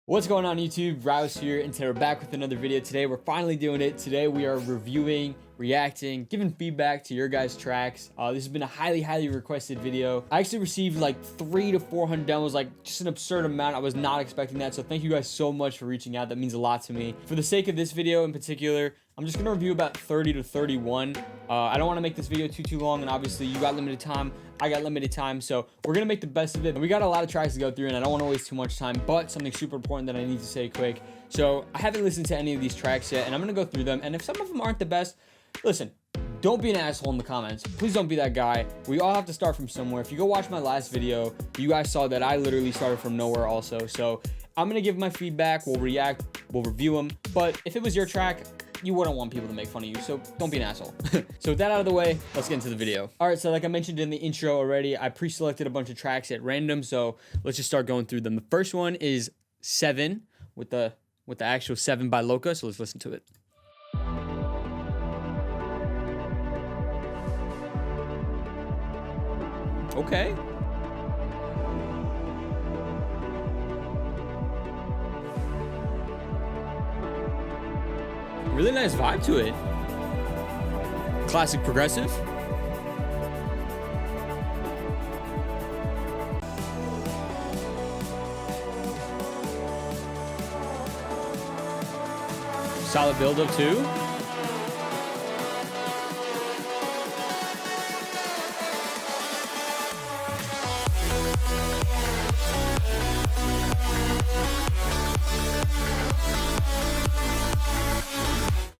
What's going on YouTube? Ryos here, and today we're back with another video. Today we're finally doing it. Today we are reviewing, reacting, giving feedback to your guys' tracks. This has been a highly requested video. I actually received like 300 to 400 demos, like just an absurd amount. I was not expecting that, so thank you guys so much for reaching out. That means a lot to me. For the sake of this video in particular, I'm just gonna review about 30 to 31. I don't want to make this video too long, and obviously you got limited time, I got limited time, so we're gonna make the best of it. And we got a lot of tracks to go through, and I don't want to waste too much time, but something super important that I need to say quick. So I haven't listened to any of these tracks yet, and I'm gonna go through them, and if some of them aren't the best, listen, don't be an asshole in the comments. Please don't be that guy. We all have to start from somewhere. If you go watch my last video, you guys saw that I literally started from nowhere also. So I'm gonna give my feedback, we'll react, we'll review them, but if it was your track, you wouldn't want people to make fun of you, so don't be an asshole. So with that out of the way, let's get into the video. All right, so like I mentioned in the intro already, I pre-selected a bunch of tracks at random, so let's just start going through them. The first one is 7 with the actual 7 by Loco, so let's listen to it. Okay. Really nice vibe to it. Classic progressive. Solid build up too.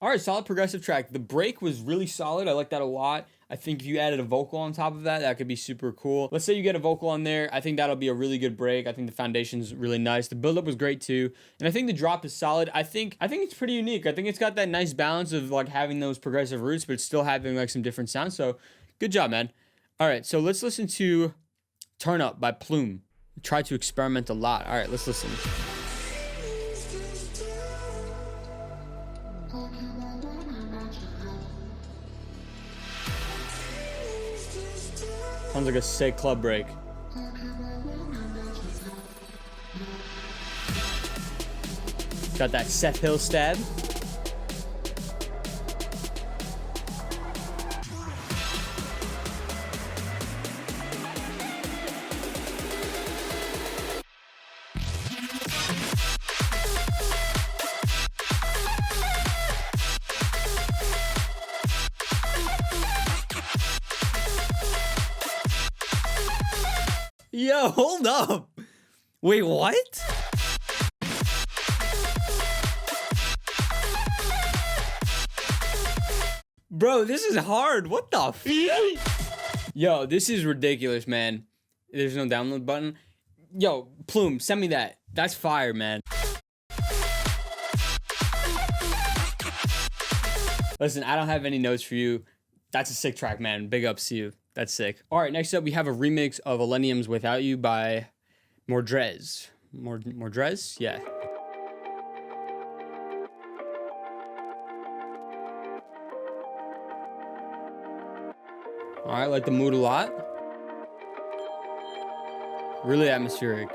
All right, solid progressive track. The break was really solid. I like that a lot. I think if you added a vocal on top of that, that could be super cool. Let's say you get a vocal on there. I think that'll be a really good break. I think the foundation's really nice. The buildup was great too. And I think the drop is solid. I think it's pretty unique. I think it's got that nice balance of like having those progressive roots, but still having like some different sounds. So good job, man. All right, so let's listen to Turn Up by Plume. Try to experiment a lot. All right, let's listen. Sounds like a sick club break. Got that Seth Hill stab. Yo, hold up. Wait, what? Bro, this is hard. What the f? Yo, this is ridiculous, man. There's no download button. Yo, Plume, send me that. That's fire, man. Listen, I don't have any notes for you. That's a sick track, man. Big ups to you. That's sick. All right, next up, we have a remix of Eleni's Without You by Mordrez. Mordrez? Yeah. All right, like the mood a lot. Really atmospheric.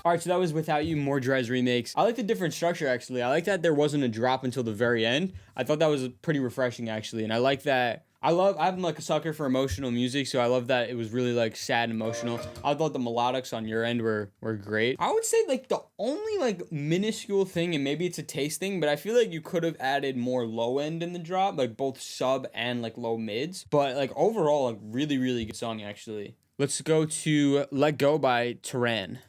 All right, so that was Without You, Mordrez remix. I like the different structure, actually. I like that there wasn't a drop until the very end. I thought that was pretty refreshing, actually. And I like that I'm like a sucker for emotional music, so I love that it was really like sad and emotional. I thought the melodics on your end were great. I would say like the only like minuscule thing, and maybe it's a taste thing, but I feel like you could have added more low end in the drop, like both sub and like low mids. But like overall, like really, really good song actually. Let's go to Let Go by Tyran.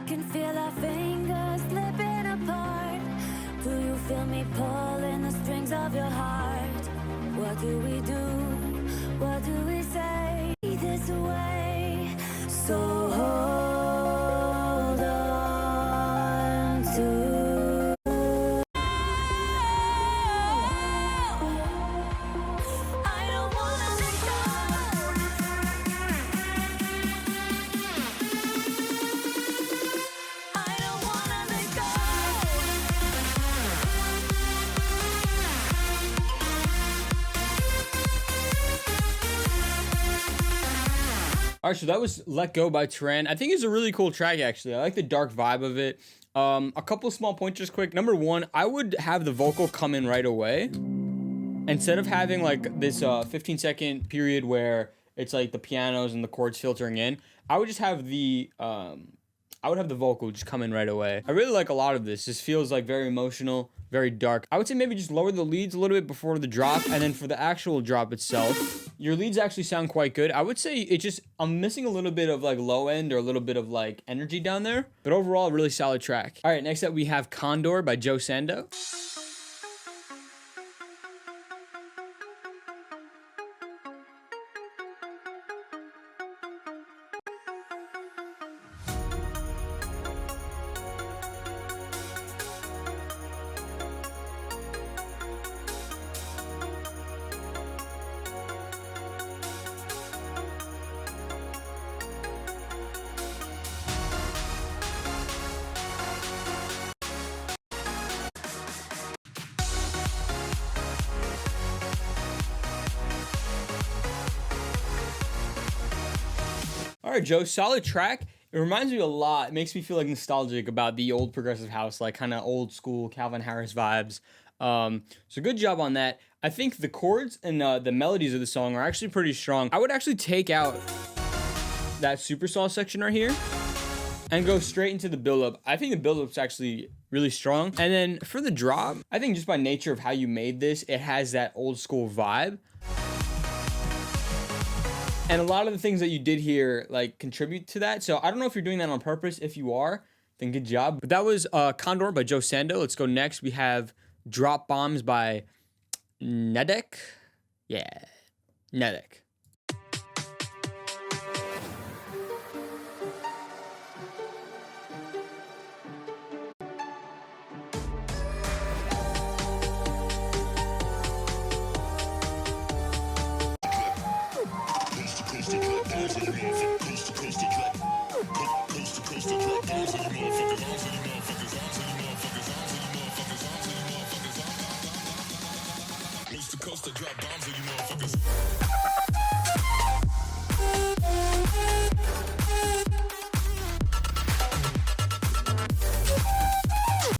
Can feel our fingers slipping apart. Do you feel me pulling the strings of your heart? What do we do? What do we say? This way. So hold on to. I don't wanna let All right, so that was Let Go by Tyran. I think it's a really cool track, actually. I like the dark vibe of it. A couple small points just quick. Number one, I would have the vocal come in right away. Instead of having like this 15-second period where it's like the pianos and the chords filtering in, I would just have the vocal just come in right away. I really like a lot of this. This feels like very emotional, very dark. I would say maybe just lower the leads a little bit before the drop, and then for the actual drop itself, your leads actually sound quite good. I would say it just, I'm missing a little bit of like low end or a little bit of like energy down there, but overall, a really solid track. All right, next up we have Condor by Joe Sando. All right, Joe, solid track. It reminds me a lot. It makes me feel like nostalgic about the old progressive house, like kind of old school Calvin Harris vibes. So good job on that. I think the chords and the melodies of the song are actually pretty strong. I would actually take out that super saw section right here and go straight into the build-up. I think the build-up's actually really strong. And then for the drop, I think just by nature of how you made this, it has that old school vibe. And a lot of the things that you did here like contribute to that. So I don't know if you're doing that on purpose. If you are, then good job. But that was Condor by Joe Sando. Let's go next. We have Drop Bombs by Nedek. Yeah, Nedek.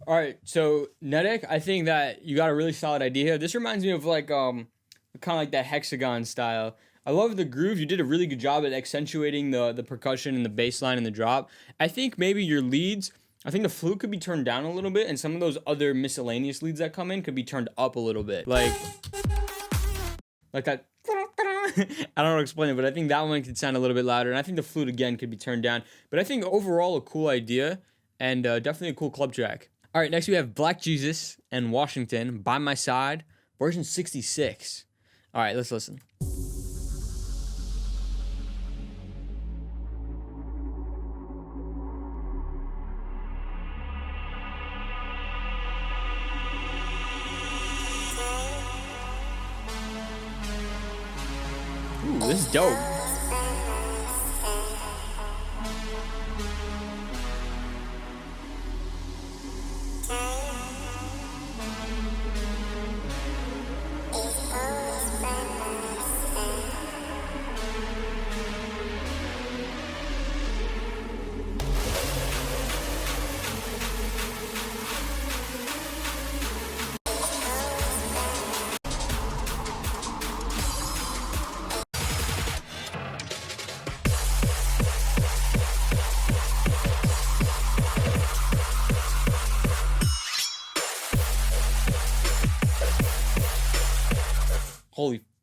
All right, so Nedek, I think that you got a really solid idea here. This reminds me of like kind of like that hexagon style. I love the groove. You did a really good job at accentuating the percussion and the bass line and the drop. I think maybe your leads, I think the flute could be turned down a little bit, and some of those other miscellaneous leads that come in could be turned up a little bit. Like that. I don't know how to explain it, but I think that one could sound a little bit louder, and I think the flute again could be turned down. But I think overall a cool idea, and definitely a cool club track. All right, next we have Black Jesus and Washington, By My Side, version 66. All right, let's listen. Ooh, this is dope.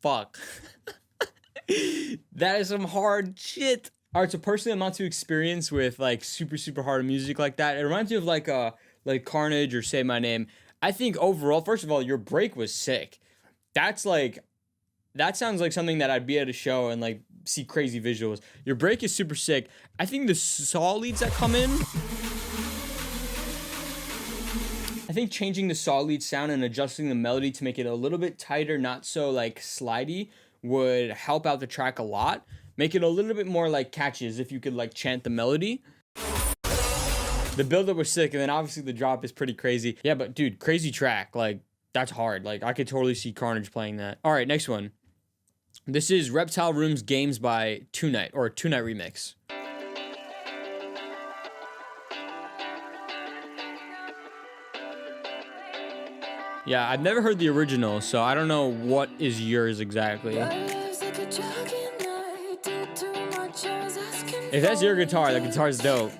fuck. That is some hard shit. All right, so personally, I'm not too experienced with like super hard music like that. It reminds me of like Carnage or Say My Name. I think overall, first of all, your break was sick. That sounds like something that I'd be at a show and like see crazy visuals. Your break is super sick. I think the saw leads that come in, I think changing the saw lead sound and adjusting the melody to make it a little bit tighter, not so like slidey, would help out the track a lot. Make it a little bit more like catchy, as if you could like chant the melody. The build-up was sick, and then obviously the drop is pretty crazy. Yeah, but dude, crazy track. Like, that's hard. Like, I could totally see Carnage playing that. All right, next one. This is Reptile Rooms Games by Tonight, or Tonight Remix. Yeah, I've never heard the original, so I don't know what is yours exactly. If that's your guitar, the guitar's dope.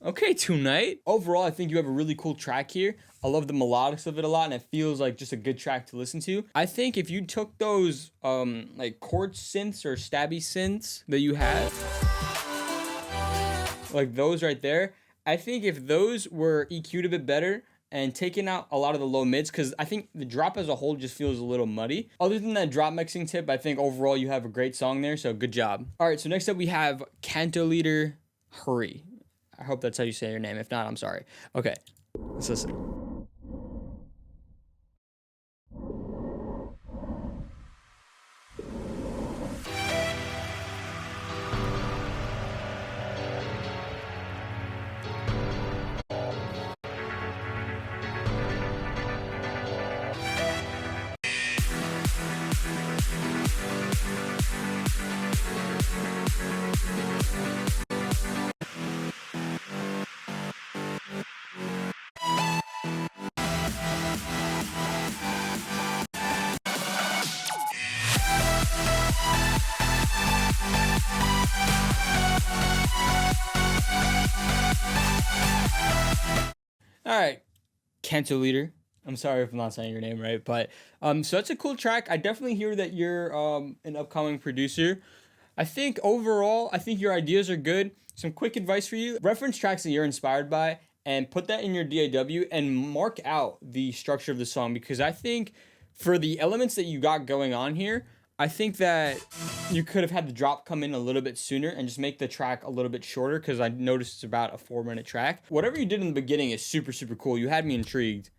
Okay, Tonight. Overall, I think you have a really cool track here. I love the melodics of it a lot, and it feels like just a good track to listen to. I think if you took those like chord synths or stabby synths that you have, like those right there, I think if those were EQ'd a bit better and taken out a lot of the low mids, because I think the drop as a whole just feels a little muddy. Other than that drop mixing tip, I think overall you have a great song there, so good job. All right, so next up we have Canto Leader, Hurry. I hope that's how you say your name. If not, I'm sorry. Okay, let's listen. All right, Canto Leader. I'm sorry if I'm not saying your name right, but so that's a cool track. I definitely hear that you're an upcoming producer. I think overall, I think your ideas are good. Some quick advice for you: reference tracks that you're inspired by and put that in your DAW and mark out the structure of the song, because I think for the elements that you got going on here, I think that you could have had the drop come in a little bit sooner and just make the track a little bit shorter, because I noticed it's about a 4-minute track. Whatever you did in the beginning is super cool. You had me intrigued.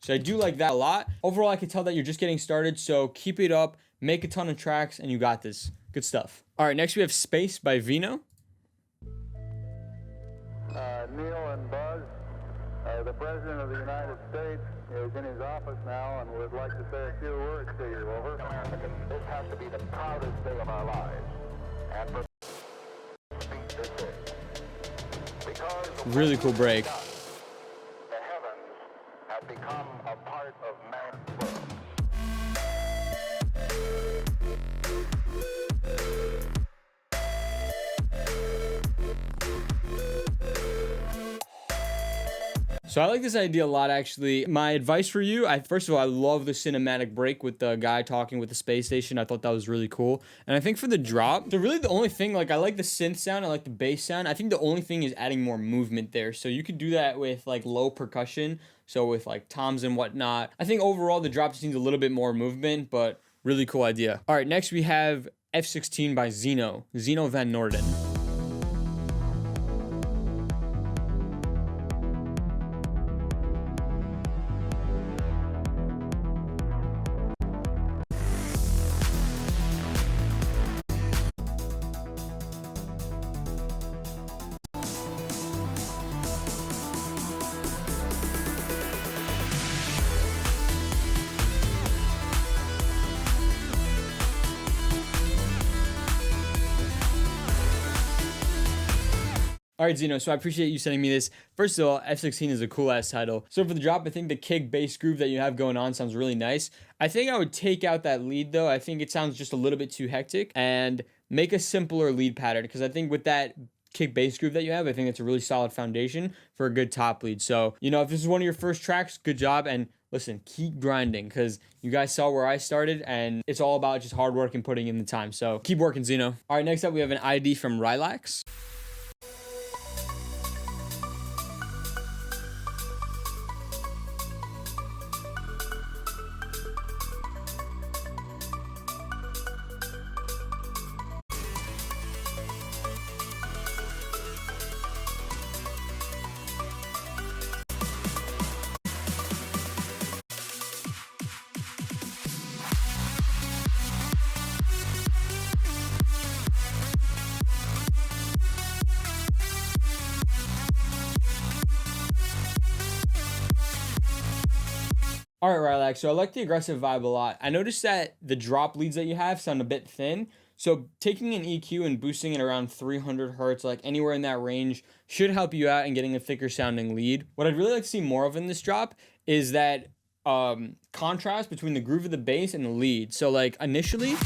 So I do like that a lot. Overall, I can tell that you're just getting started, so keep it up, make a ton of tracks, and you got this. Good stuff. All right, next we have Space by Zeno. Neil and Buzz, the President of the United States is in his office now and would like to say a few words to you. Over. Americans, this has to be the proudest day of our lives. And for this day, because Really cool break. the heavens have become a part of man's world. So I like this idea a lot, actually. My advice for you, first of all, I love the cinematic break with the guy talking with the space station. I thought that was really cool. And I think for the drop, so really the only thing, like I like the synth sound, I like the bass sound. I think the only thing is adding more movement there. So you could do that with like low percussion, so with like toms and whatnot. I think overall the drop just needs a little bit more movement, but really cool idea. All right, next we have F16 by Zeno Van Norden. All right, Zeno, so I appreciate you sending me this. First of all, F16 is a cool-ass title. So for the drop, I think the kick bass groove that you have going on sounds really nice. I think I would take out that lead, though. I think it sounds just a little bit too hectic, and make a simpler lead pattern, because I think with that kick bass groove that you have, I think it's a really solid foundation for a good top lead. So, you know, if this is one of your first tracks, good job. And listen, keep grinding, because you guys saw where I started, and it's all about just hard work and putting in the time. So keep working, Zeno. All right, next up, we have an ID from Ryos. All right, Rylax, so I like the aggressive vibe a lot. I noticed that the drop leads that you have sound a bit thin. So taking an EQ and boosting it around 300 hertz, like anywhere in that range, should help you out in getting a thicker sounding lead. What I'd really like to see more of in this drop is that contrast between the groove of the bass and the lead. So like initially, it's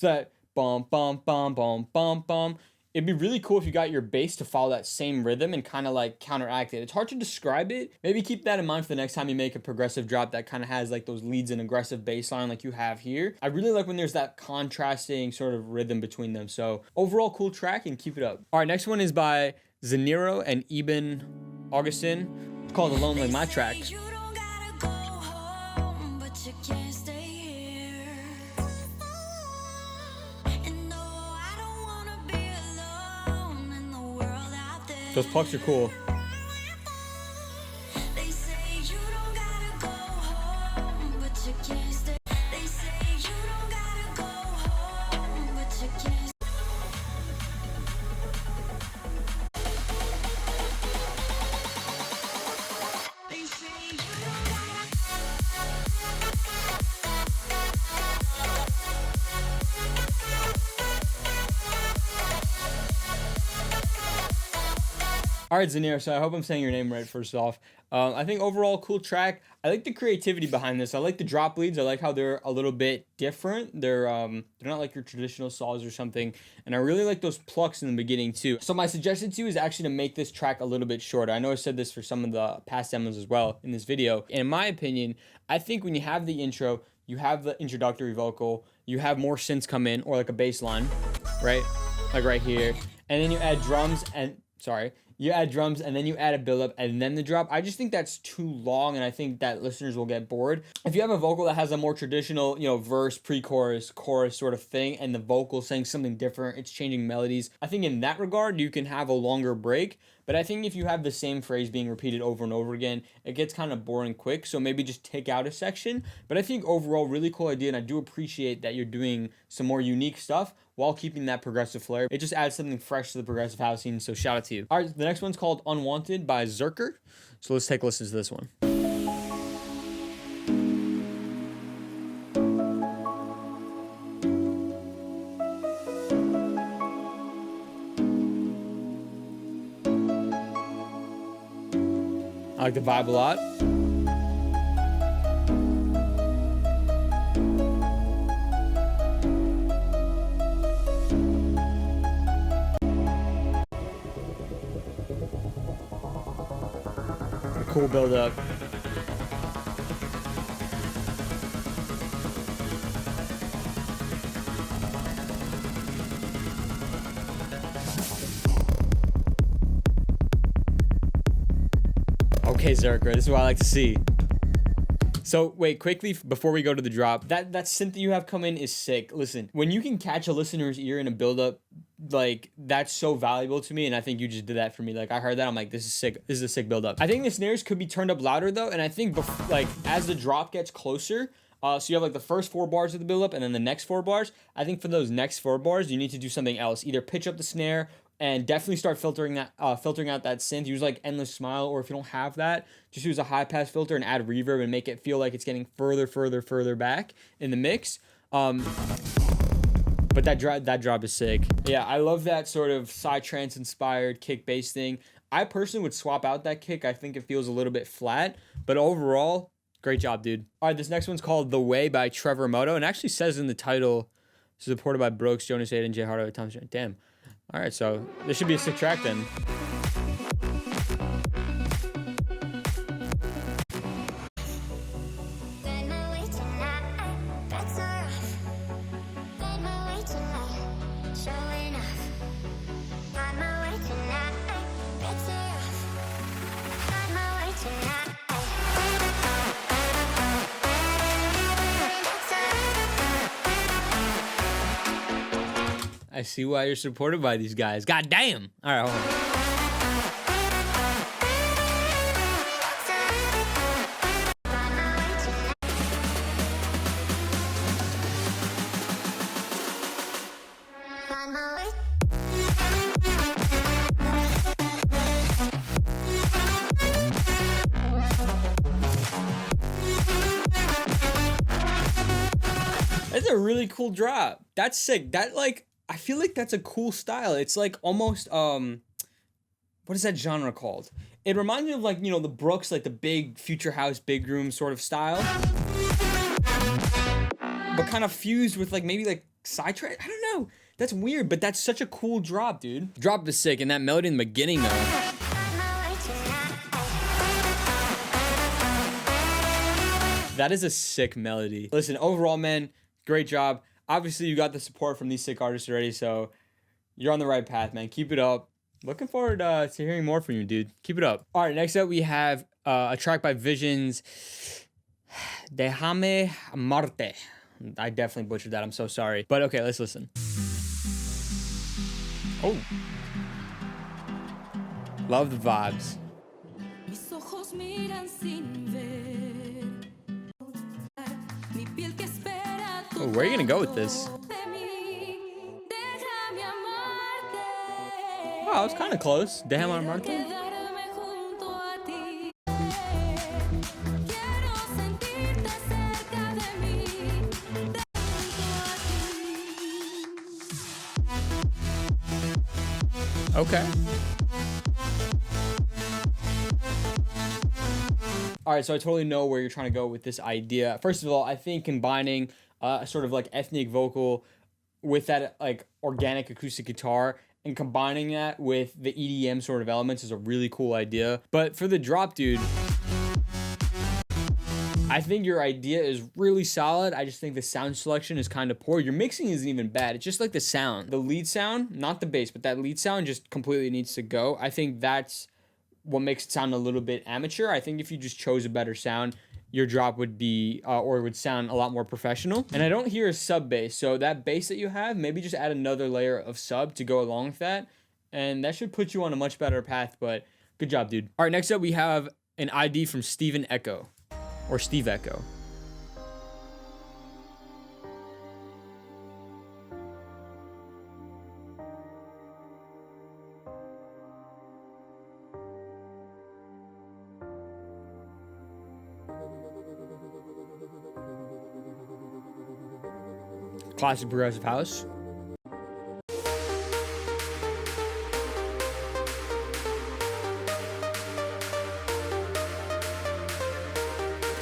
that bum, bum, bum, bum, bum, bum. It'd be really cool if you got your bass to follow that same rhythm and kind of like counteract it. It's hard to describe it. Maybe keep that in mind for the next time you make a progressive drop that kind of has like those leads and aggressive bass line like you have here. I really like when there's that contrasting sort of rhythm between them. So overall cool track, and keep it up. All right, next one is by Zeno and Eben Augustin. It's called Alone, like my track. You don't gotta go home, but you can't stay here. And no, I don't wanna be alone in the world out there. Those plucks are cool. They say you don't gotta go home, but you can't stay. They say you don't gotta go home, but you can't. They say you don't gotta. All right, Zeno, so I hope I'm saying your name right first off. I think overall cool track. I like the creativity behind this. I like the drop leads. I like how they're a little bit different. They're not like your traditional saws or something. And I really like those plucks in the beginning too. So my suggestion to you is actually to make this track a little bit shorter. I know I said this for some of the past demos as well in this video. And in my opinion, I think when you have the intro, you have the introductory vocal, you have more synths come in, or like a bass line, right? Like right here. And then you add drums and, you add drums and then you add a build up and then the drop. I just think that's too long, and I think that listeners will get bored. If you have a vocal that has a more traditional, you know, verse, pre-chorus, chorus sort of thing, and the vocal saying something different, it's changing melodies, I think in that regard, you can have a longer break. But I think if you have the same phrase being repeated over and over again, it gets kind of boring quick. So maybe just take out a section. But I think overall, really cool idea. And I do appreciate that you're doing some more unique stuff while keeping that progressive flair. It just adds something fresh to the progressive house scene. So shout out to you. All right, the next one's called Unwanted by Zerker. So let's take a listen to this one. I like the vibe a lot. A cool build up. Okay, Zerker, this is what I like to see. So wait, quickly before we go to the drop, that synth that you have come in is sick. Listen, when you can catch a listener's ear in a build-up, like that's so valuable to me, and I think you just did that for me. Like I heard that, I'm like, this is sick. This is a sick build-up. I think the snares could be turned up louder though, and I think like as the drop gets closer, so you have like the first 4 bars of the build-up and then the next 4 bars. I think for those next 4 bars, you need to do something else. Either pitch up the snare and definitely start filtering out that synth. Use like Endless Smile, or if you don't have that, just use a high pass filter and add reverb and make it feel like it's getting further back in the mix. But that drop is sick. Yeah, I love that sort of psytrance inspired kick bass thing. I personally would swap out that kick. I think it feels a little bit flat, but overall, great job, dude. All right, this next one's called The Way by Trevor Moto, and actually says in the title, supported by Brooks, Jonas 8, and Jay Hardo at Thomas. Damn. All right, so this should be a sick track then. I see why you're supported by these guys. God damn. All right, hold on. That's a really cool drop. That's sick. That, like, I feel like that's a cool style. It's like almost what is that genre called? It reminds me of, like, you know, the Brooks, like the big future house, big room sort of style, but kind of fused with like maybe like psytrance. I don't know. That's weird, but that's such a cool drop, dude. Drop is sick, and that melody in the beginning though. That is a sick melody. Listen, overall, man, great job. Obviously, you got the support from these sick artists already, so you're on the right path, man. Keep it up. Looking forward to hearing more from you, dude. Keep it up. All right, next up, we have a track by Visions, Déjame Amarte. I definitely butchered that. I'm so sorry. But okay, let's listen. Oh. Love the vibes. Oh, where are you gonna go with this? Oh, it's kind of close. Déjame Amarte. Okay. All right, so I totally know where you're trying to go with this idea. First of all, I think combining a sort of like ethnic vocal with that like organic acoustic guitar and combining that with the EDM sort of elements is a really cool idea. But for the drop, dude, I think your idea is really solid. I just think the sound selection is kind of poor. Your mixing isn't even bad. It's just like the sound. The lead sound, not the bass, but that lead sound just completely needs to go. I think that's what makes it sound a little bit amateur. I think if you just chose a better sound, your drop would be, or would sound a lot more professional. And I don't hear a sub bass. So that bass that you have, maybe just add another layer of sub to go along with that. And that should put you on a much better path, but good job, dude. All right, next up we have an ID from Steven Echo, or Steve Echo. Classic progressive house.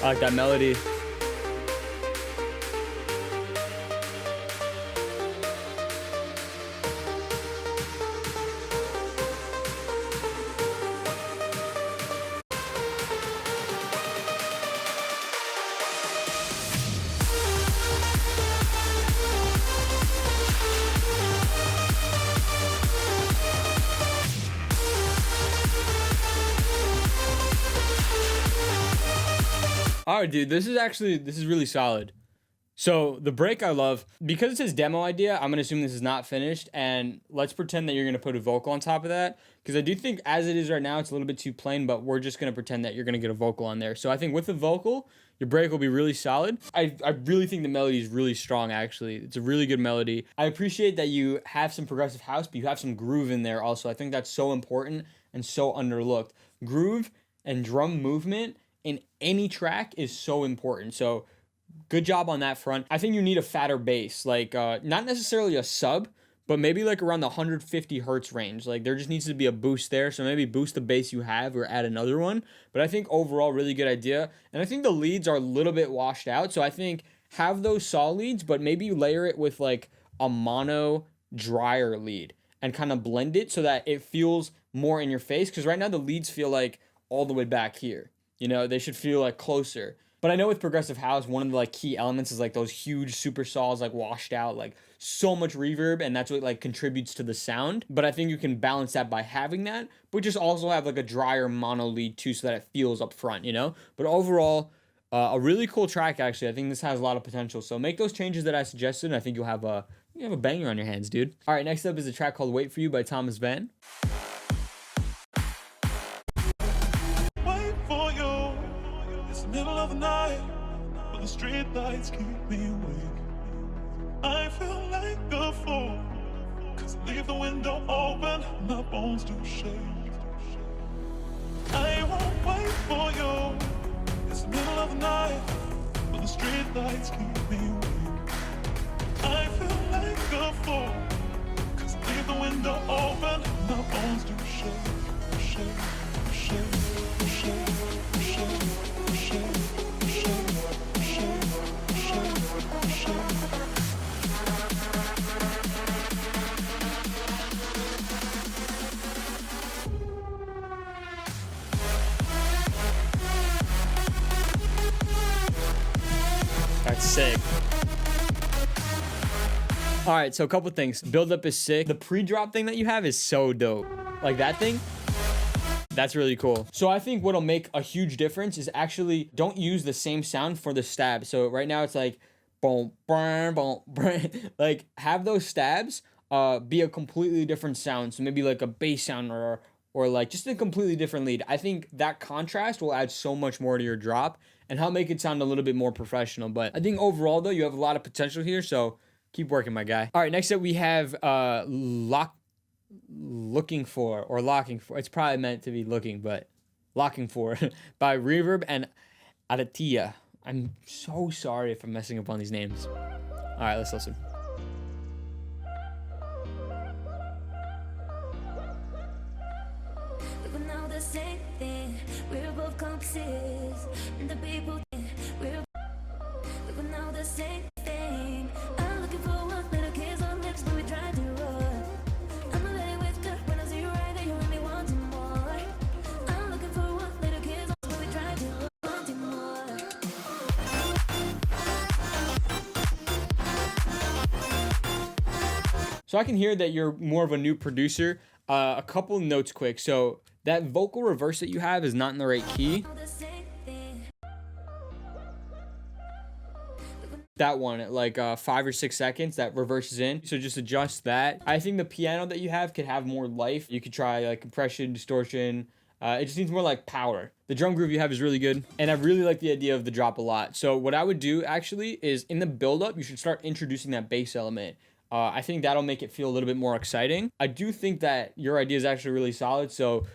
I like that melody. All right, dude, this is really solid. So the break I love, because it says demo idea, I'm going to assume this is not finished, and let's pretend that you're going to put a vocal on top of that, because I do think as it is right now, it's a little bit too plain, but we're just going to pretend that you're going to get a vocal on there. So I think with the vocal, your break will be really solid. I really think the melody is really strong, actually. It's a really good melody. I appreciate that you have some progressive house, but you have some groove in there also. I think that's so important and so underlooked. Groove and drum movement in any track is so important. So good job on that front. I think you need a fatter bass, like not necessarily a sub, but maybe like around the 150 hertz range. Like there just needs to be a boost there. So maybe boost the bass you have or add another one. But I think overall, really good idea. And I think the leads are a little bit washed out. So I think have those saw leads, but maybe layer it with like a mono drier lead and kind of blend it so that it feels more in your face. Because right now the leads feel like all the way back here. You know, they should feel like closer. But I know with progressive house, one of the like key elements is like those huge super saws like washed out, like so much reverb, and that's what like contributes to the sound. But I think you can balance that by having that, but just also have like a drier mono lead too, so that it feels up front, you know? But overall, a really cool track actually. I think this has a lot of potential. So make those changes that I suggested, and I think you'll have a banger on your hands, dude. All right, next up is a track called Wait For You by Thomas Van. Wait for you. It's the middle of the night, but the street lights keep me awake. I feel like a fool, 'cause I leave the window open, my bones do shake. I won't wait for you. It's the middle of the night, but the street lights keep me awake. I feel like a fool, 'cause I leave the window open, my bones do shake, shake, shake, shake, shake, shake, shake, shake, shake. That's sick. All right, so a couple things. Build up is sick. The pre-drop thing that you have is so dope. Like that thing, that's really cool. So I think what'll make a huge difference is actually don't use the same sound for the stab. So right now it's like boom, boom, boom, boom. Like have those stabs be a completely different sound. So maybe like a bass sound or like just a completely different lead. I think that contrast will add so much more to your drop and help make it sound a little bit more professional. But I think overall though, you have a lot of potential here. So keep working, my guy. All right, next up we have Looking For. It's probably meant to be looking, but Locking For by Reverb and Adatia. I'm so sorry if I'm messing up on these names. All right, let's listen. We will know the same thing. We're both compasses, and the people we will know the same thing. I'm looking for one little kiss on lips, but we try to run. I'm already with her when I see you right there, you only wanting more. I'm looking for one little kiss, but we try to run, wanting more. So I can hear that you're more of a new producer. A couple notes quick. So that vocal reverse that you have is not in the right key. Know the same thing. That one at like 5 or 6 seconds, that reverses in. So just adjust that. I think the piano that you have could have more life. You could try like compression, distortion. It just needs more like power. The drum groove you have is really good. And I really like the idea of the drop a lot. So what I would do actually is in the build-up, you should start introducing that bass element. I think that'll make it feel a little bit more exciting. I do think that your idea is actually really solid. So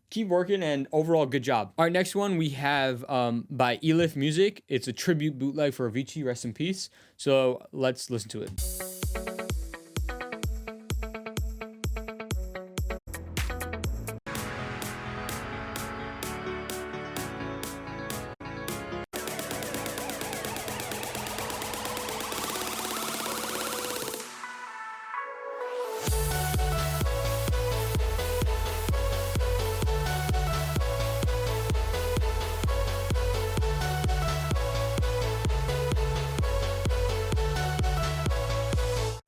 keep working and overall good job. All right, next one we have by Elif Music. It's a tribute bootleg for Avicii, rest in peace. So let's listen to it.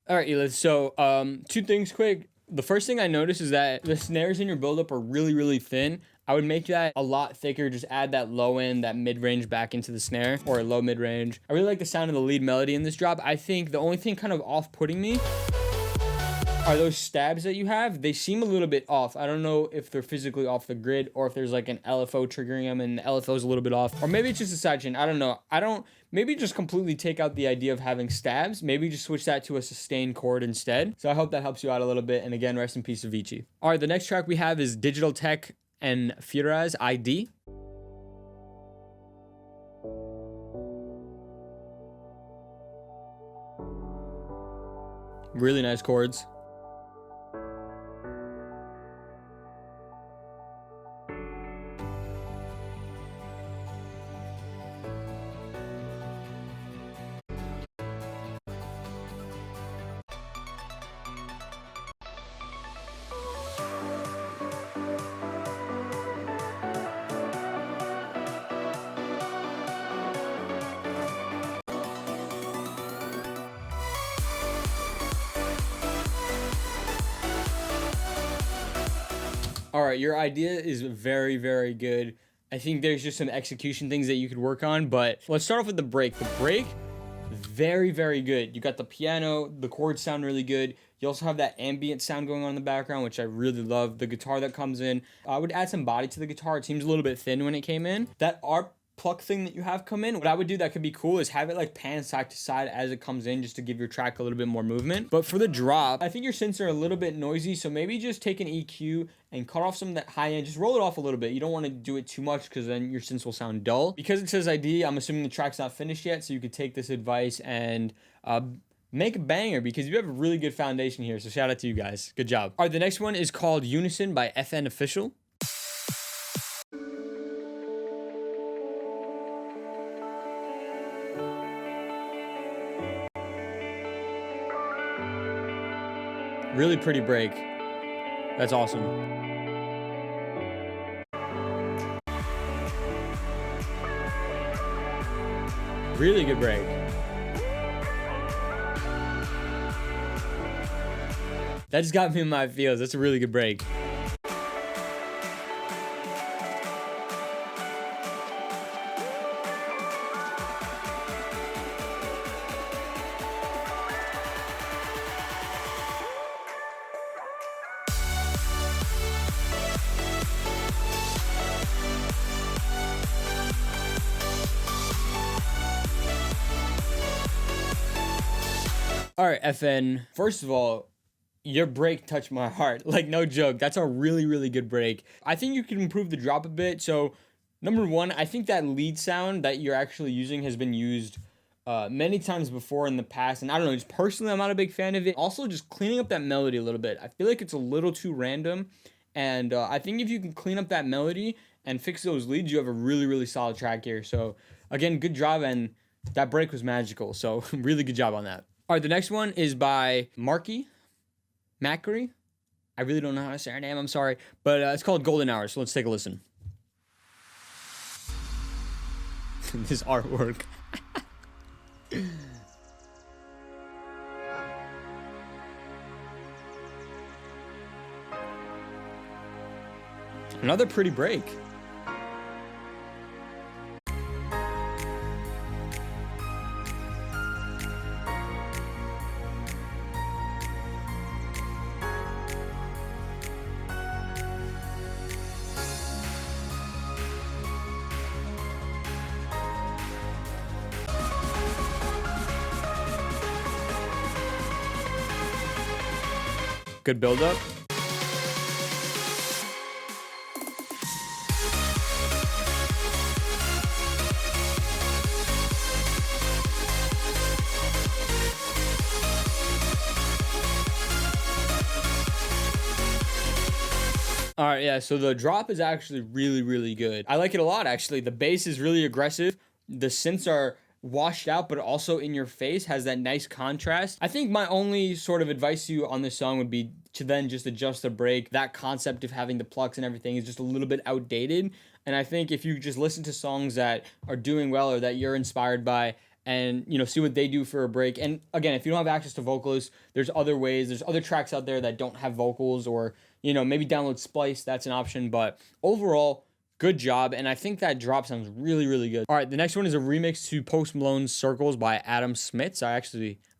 All right, Elif. So, two things quick. The first thing I noticed is that the snares in your buildup are really, really thin. I would make that a lot thicker. Just add that low end, that mid range back into the snare, or low mid range. I really like the sound of the lead melody in this drop. I think the only thing kind of off-putting me are those stabs that you have. They seem a little bit off. I don't know if they're physically off the grid or if there's like an LFO triggering them and the LFO is a little bit off. Or maybe it's just a sidechain. I don't know. Maybe just completely take out the idea of having stabs. Maybe just switch that to a sustained chord instead. So I hope that helps you out a little bit. And again, rest in peace, Avicii. All right, the next track we have is Digital Tech and Firaz ID. Really nice chords. All right, your idea is very, very good. I think there's just some execution things that you could work on, but let's start off with the break. The break, very, very good. You got the piano, the chords sound really good. You also have that ambient sound going on in the background, which I really love. The guitar that comes in, I would add some body to the guitar. It seems a little bit thin when it came in. That art pluck thing that you have come in, what I would do that could be cool is have it like pan side to side as it comes in, just to give your track a little bit more movement. But for the drop, I think your synths are a little bit noisy, so maybe just take an EQ and cut off some of that high end. Just roll it off a little bit. You don't want to do it too much because then your synths will sound dull. Because it says ID, I'm assuming the track's not finished yet, so you could take this advice and make a banger, because you have a really good foundation here. So shout out to you guys. Good job. All right, the next one is called Unison by FN Official. Really pretty break. That's awesome. Really good break. That just got me in my feels. That's a really good break. All right, FN. First of all, your break touched my heart. Like, no joke. That's a really, really good break. I think you can improve the drop a bit. So, number one, I think that lead sound that you're actually using has been used many times before in the past. And I don't know, just personally, I'm not a big fan of it. Also, just cleaning up that melody a little bit. I feel like it's a little too random. And I think if you can clean up that melody and fix those leads, you have a really, really solid track here. So, again, good job. And that break was magical. So, really good job on that. All right, the next one is by Marky Mac. I really don't know how to say her name, I'm sorry. But it's called Golden Hour, so let's take a listen. This artwork. Another pretty break. Good build up. All right, yeah, so the drop is actually really, really good. I like it a lot, actually. The bass is really aggressive. The synths are washed out, but also in your face, has that nice contrast. I think my only sort of advice to you on this song would be to then just adjust the break. That concept of having the plucks and everything is just a little bit outdated. And I think if you just listen to songs that are doing well or that you're inspired by, and, you know, see what they do for a break. And again, if you don't have access to vocalists, there's other ways. There's other tracks out there that don't have vocals, or, you know, maybe download Splice. That's an option. But overall, good job. And I think that drop sounds really, really good. All right, the next one is a remix to Post Malone's Circles by Adam Smits. I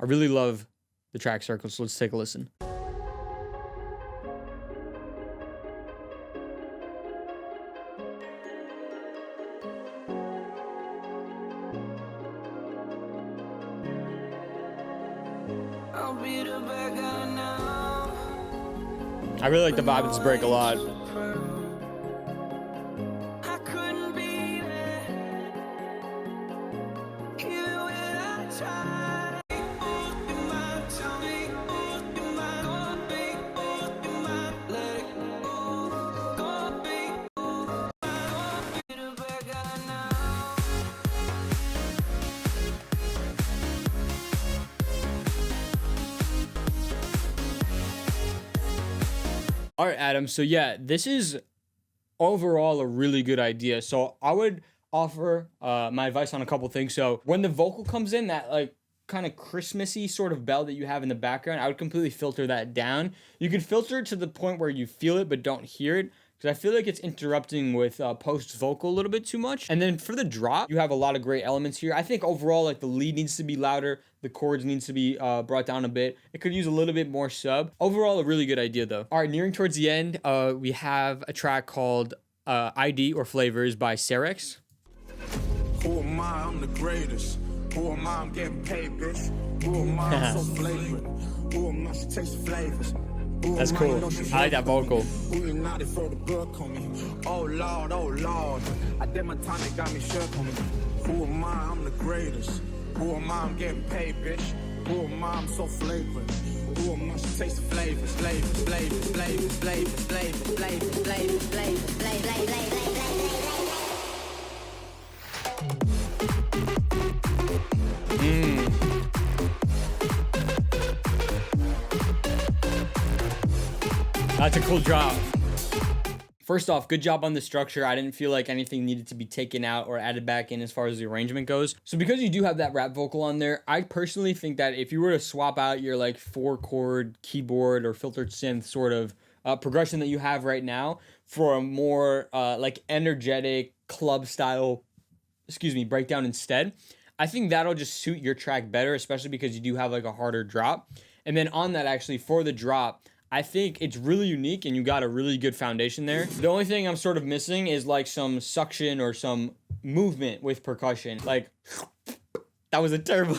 really love the track Circles. So let's take a listen. I really like the vibe of this break a lot. All right, Adam. So yeah, this is overall a really good idea. So I would offer my advice on a couple things. So when the vocal comes in, that like kind of Christmassy sort of bell that you have in the background, I would completely filter that down. You could filter it to the point where you feel it but don't hear it, because I feel like it's interrupting with post vocal a little bit too much. And then for the drop, you have a lot of great elements here. I think overall, like the lead needs to be louder, the chords needs to be brought down a bit. It could use a little bit more sub. Overall, a really good idea though. All right, nearing towards the end, we have a track called ID or Flavors by Cerex. Who am I? I'm the greatest. Who am I? I'm getting paid, bitch. Who am I? I'm so flagrant. Who am I? She takes the flavors. That's cool. I like that vocal. Who you not for the book on me? Oh Lord, oh Lord. I did my time, they got me shook on me. Who am I? I'm the greatest. Who am I? I'm getting paid, bitch. Who am I? I'm so flagrant. Who am I? She takes the flavors, flavors, flavors, flavors, flavors, flavors, flavors, flavors, flavors, flavors. That's a cool drop. First off, good job on the structure. I didn't feel like anything needed to be taken out or added back in as far as the arrangement goes. So because you do have that rap vocal on there, I personally think that if you were to swap out your like 4-chord keyboard or filtered synth sort of progression that you have right now for a more like energetic club style, breakdown instead, I think that'll just suit your track better, especially because you do have like a harder drop. And then on that, actually, for the drop, I think it's really unique and you got a really good foundation there. The only thing I'm sort of missing is like some suction or some movement with percussion. Like that was a terrible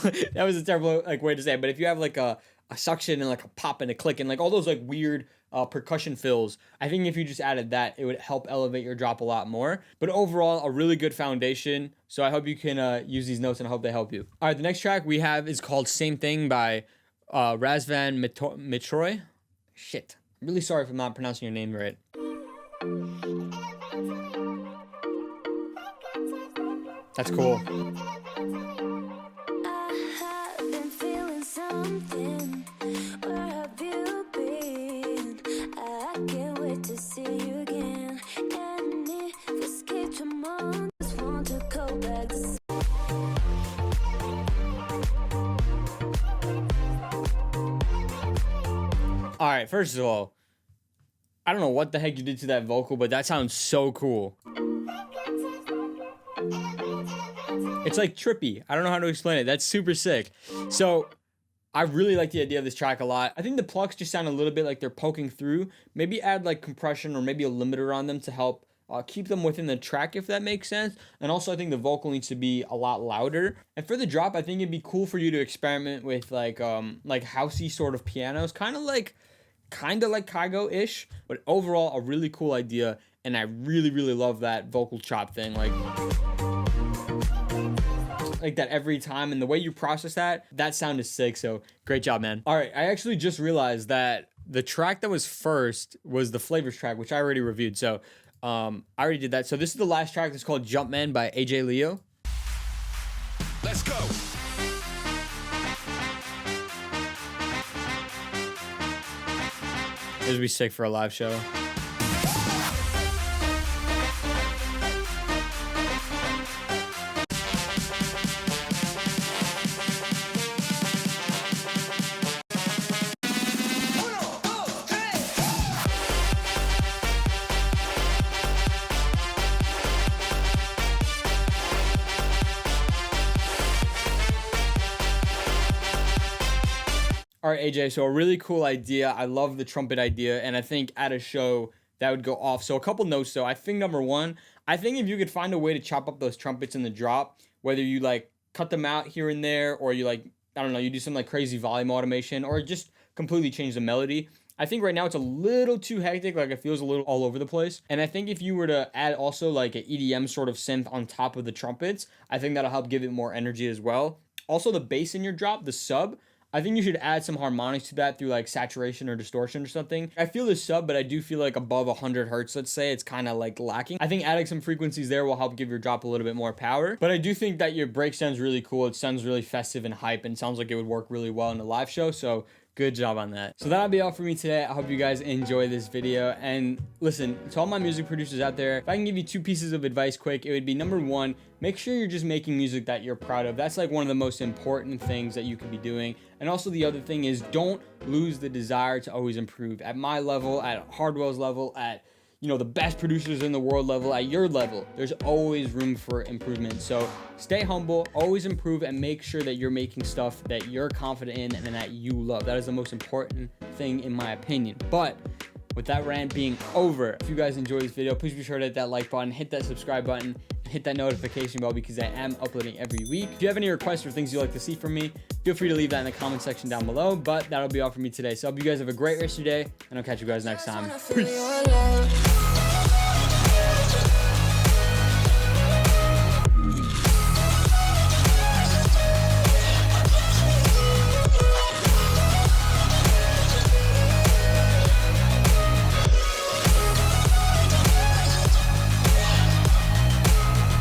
like way to say it. But if you have like a suction and like a pop and a click and like all those like weird percussion fills, I think if you just added that, it would help elevate your drop a lot more. But overall, a really good foundation. So I hope you can use these notes and I hope they help you. All right, the next track we have is called Same Thing by Razvan Mitroy. Shit. I'm really sorry if I'm not pronouncing your name right. That's cool. I have been feeling something. Where have you been? I can't wait to see you again. And if escape tomorrow, just want to go back to All right, first of all, I don't know what the heck you did to that vocal, but that sounds so cool. It's like trippy. I don't know how to explain it. That's super sick. So I really like the idea of this track a lot. I think the plucks just sound a little bit like they're poking through. Maybe add like compression or maybe a limiter on them to help keep them within the track, if that makes sense. And also I think the vocal needs to be a lot louder. And for the drop, I think it'd be cool for you to experiment with like housey sort of pianos, kind of like Kygo-ish, but overall a really cool idea. And I really, really love that vocal chop thing. Like that every time, and the way you process that sound is sick. So great job, man. All right, I actually just realized that the track that was first was the Flavors track, which I already reviewed. So I already did that. So this is the last track. That's called Jumpman by AJ Leo. Let's go. This would be sick for a live show. All right, AJ, so a really cool idea. I love the trumpet idea, and I think at a show that would go off. So a couple notes, though. I think number one, I think if you could find a way to chop up those trumpets in the drop, whether you like cut them out here and there, or you like, I don't know, you do some like crazy volume automation, or just completely change the melody. I think right now it's a little too hectic, like it feels a little all over the place. And I think if you were to add also like an EDM sort of synth on top of the trumpets, I think that'll help give it more energy as well. Also the bass in your drop, the sub, I think you should add some harmonics to that through like saturation or distortion or something. I feel the sub, but I do feel like above 100 hertz, let's say, it's kind of like lacking. I think adding some frequencies there will help give your drop a little bit more power. But I do think that your break sounds really cool. It sounds really festive and hype and sounds like it would work really well in a live show. So Good job on that. So that'll be all for me today. I hope you guys enjoy this video. And listen, to all my music producers out there, if I can give you 2 pieces of advice quick, it would be number 1, make sure you're just making music that you're proud of. That's like one of the most important things that you could be doing. And also the other thing is, don't lose the desire to always improve. At my level, at Hardwell's level, at the best producers in the world level, at your level, there's always room for improvement. So stay humble, always improve, and make sure that you're making stuff that you're confident in and that you love. That is the most important thing in my opinion. But with that rant being over, if you guys enjoyed this video, please be sure to hit that like button, hit that subscribe button, and hit that notification bell because I am uploading every week. If you have any requests or things you'd like to see from me, feel free to leave that in the comment section down below. But that'll be all for me today. So I hope you guys have a great rest of your day, and I'll catch you guys next time. Peace.